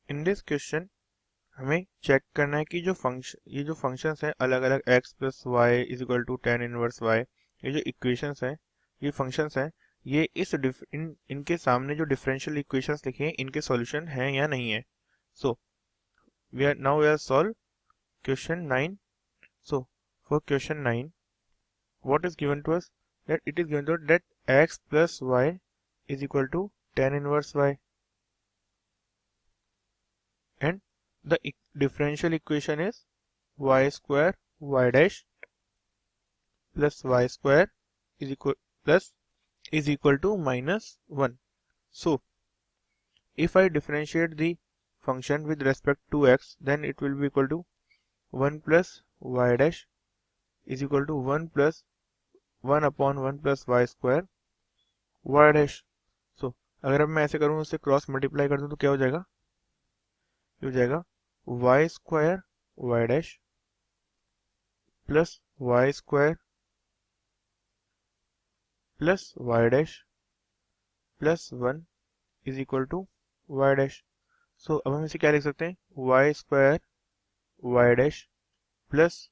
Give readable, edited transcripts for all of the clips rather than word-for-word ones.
In this question हमें check करना है कि ये जो फंक्शंस हैं अलग अलग x plus y is equal to tan inverse y, ये जो इक्वेशंस हैं, ये फंक्शंस हैं, ये इनके सामने जो डिफरेंशियल इक्वेशंस लिखे हैं इनके सॉल्यूशन हैं या नहीं है. So we are solve question 9. So for question 9, what is given to us? That it is given to us that x plus y is equal to tan inverse y, and the differential equation is y square y dash plus y square is equal to minus 1. So if I differentiate the function with respect to x, then it will be equal to 1 plus y dash is equal to 1 plus 1 upon 1 plus y square y dash. सो अगर अब मैं ऐसे करूँ, उससे cross multiply कर दूँ तो क्या हो जाएगा? ये हो जाएगा y square y dash plus y square plus y dash plus 1 is equal to y dash. So अब हम इसे क्या लिख सकते हैं? Y square y dash plus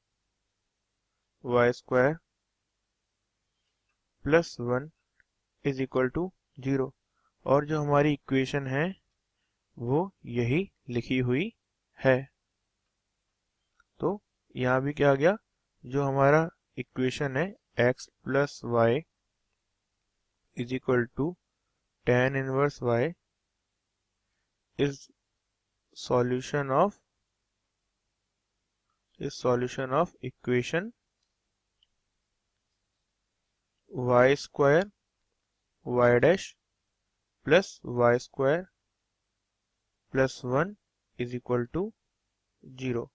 y square plus 1 is equal to 0. और जो हमारी इक्वेशन है वो यही लिखी हुई है. तो यहाँ भी क्या आ गया? जो हमारा इक्वेशन है x plus y is equal to tan inverse y is solution of equation y square y dash plus y square plus 1 is equal to 0.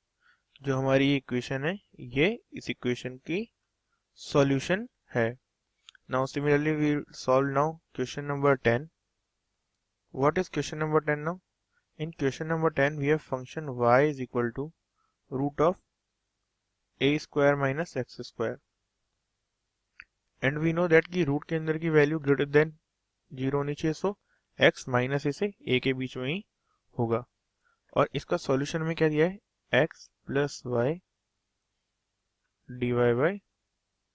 जो हमारी इक्वेशन है ये इस इक्वेशन की सॉल्यूशन है. Now similarly we will solve now question number 10. What is question number 10 now? In question number 10 we have function y is equal to root of a square minus x square, and we know that कि root के अंदर की value greater than 0 होनी चाहिए. सो x minus ए से a के बीच में ही होगा. और इसका सॉल्यूशन में क्या दिया है? x plus y d y by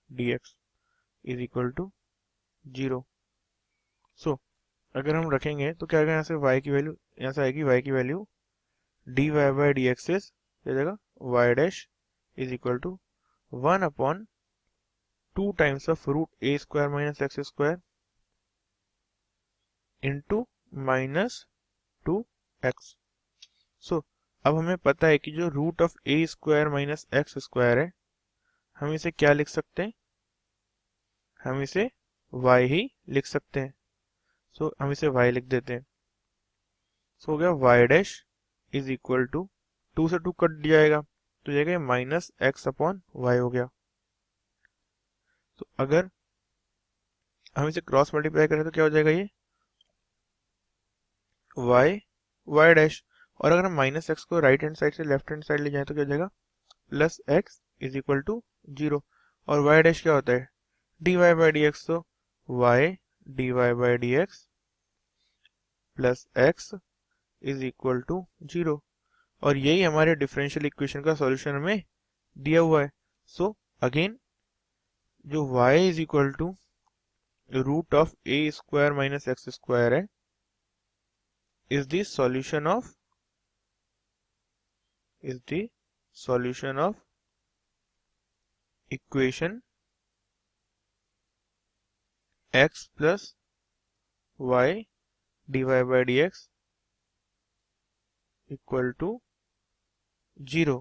d x is equal to 0. So अगर हम रखेंगे तो क्या आएगा? यहाँ से y की वैल्यू, यहाँ से आएगी y की value d y by d x is क्या जाएगा? y dash is equal to 1 upon 2 times of root a square minus x square into minus 2x. So अब हमें पता है कि जो root of a square minus x square है, हम इसे क्या लिख सकते हैं? हम इसे y ही लिख सकते हैं. सो हम इसे y लिख देते हैं. सो हो गया y dash is equal to 2 से 2 कट जाएगा तो जाएगा माइनस एक्स अपॉन वाई हो गया. तो अगर हम इसे क्रॉस मल्टीप्लाई करें तो क्या हो जाएगा? ये y डैश, और अगर हम माइनस एक्स को राइट हैंड साइड से लेफ्ट हैंड साइड ले जाएं तो क्या हो जाएगा? Plus x is equal to 0. और y डैश क्या होता है? D y by d x. तो y d y by d x plus x is equal to 0. और यही हमारे डिफरेंशियल इक्वेशन का सॉल्यूशन हमें दिया हुआ है. सो अगेन जो y is equal to root of a square minus x square है is the solution of equation x plus y dy by dx equal to 0.